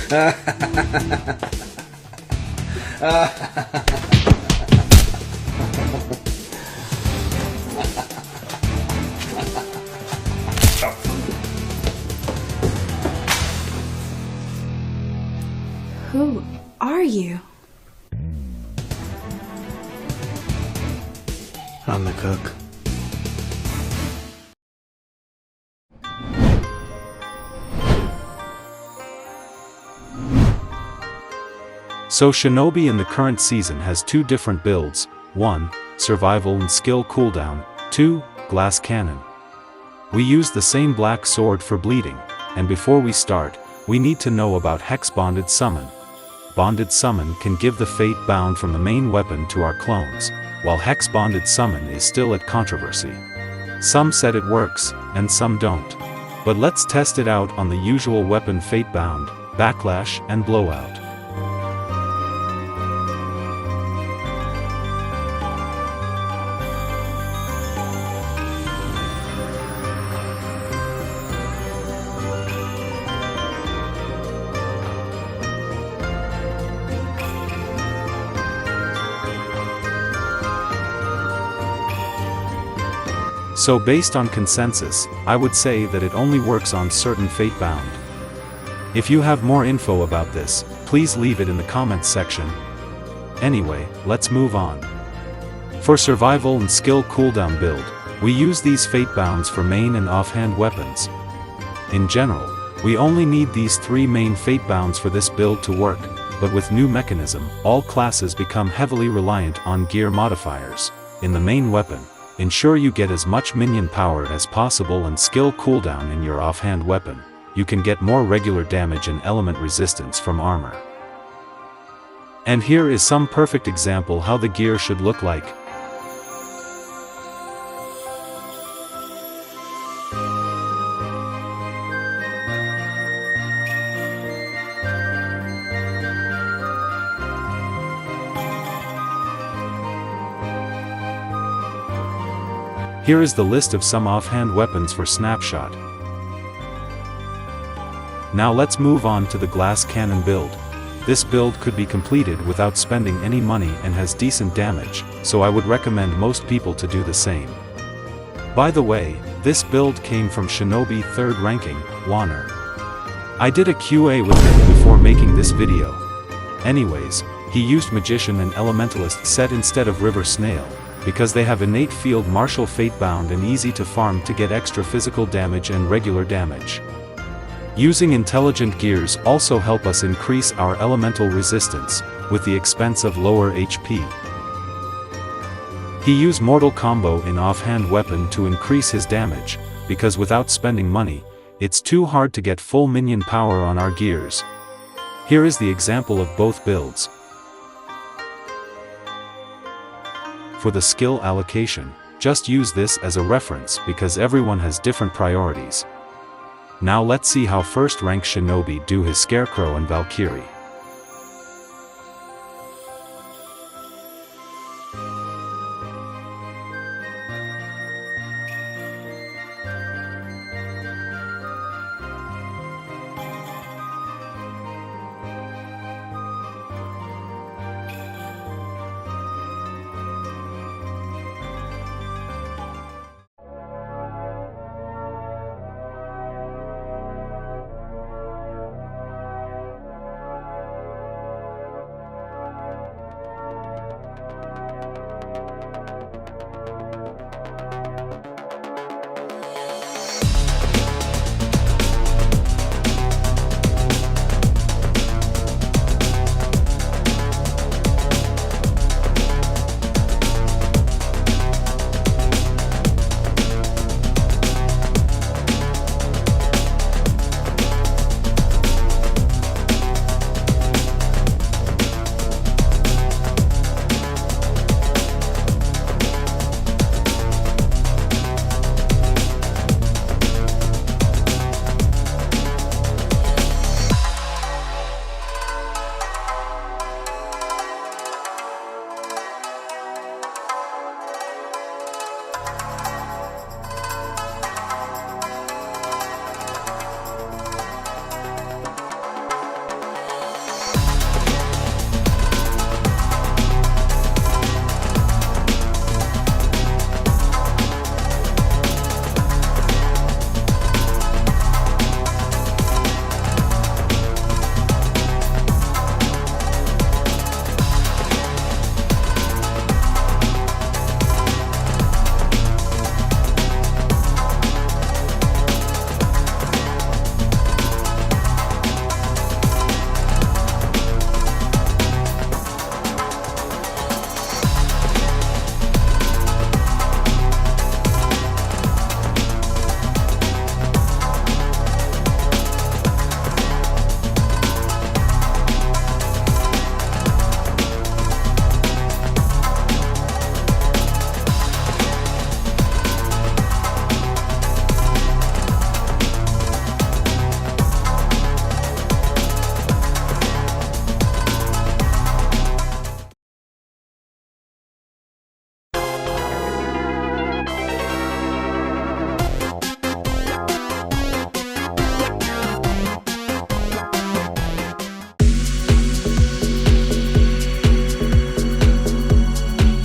Who are you? I'm the cook. So Shinobi in the current season has two different builds, 1. Survival and skill cooldown, 2. Glass cannon. We use the same black sword for bleeding, and before we start, we need to know about Hex Bonded Summon. Bonded Summon can give the fate bound from the main weapon to our clones, while Hex Bonded Summon is still at controversy. Some said it works, and some don't. But let's test it out on the usual weapon fate bound, backlash and blowout. So based on consensus, I would say that it only works on certain fate bound. If you have more info about this, please leave it in the comments section. Anyway, let's move on. For survival and skill cooldown build, we use these fate bounds for main and offhand weapons. In general, we only need these three main fate bounds for this build to work, but with new mechanism, all classes become heavily reliant on gear modifiers. In the main weapon, ensure you get as much minion power as possible and skill cooldown in your offhand weapon. You can get more regular damage and element resistance from armor. And here is some perfect example how the gear should look like. Here is the list of some offhand weapons for snapshot. Now let's move on to the glass cannon build. This build could be completed without spending any money and has decent damage, so I would recommend most people to do the same. By the way, this build came from Shinobi 3rd ranking, Warner. I did a QA with him before making this video. Anyways, he used Magician and Elementalist set instead of River Snail, because they have innate field martial fate bound and easy to farm to get extra physical damage and regular damage. Using intelligent gears also help us increase our elemental resistance, with the expense of lower HP. He used Mortal Combo in offhand weapon to increase his damage, because without spending money, it's too hard to get full minion power on our gears. Here is the example of both builds. For the skill allocation, just use this as a reference because everyone has different priorities. Now let's see how first rank Shinobi do his Scarecrow and Valkyrie.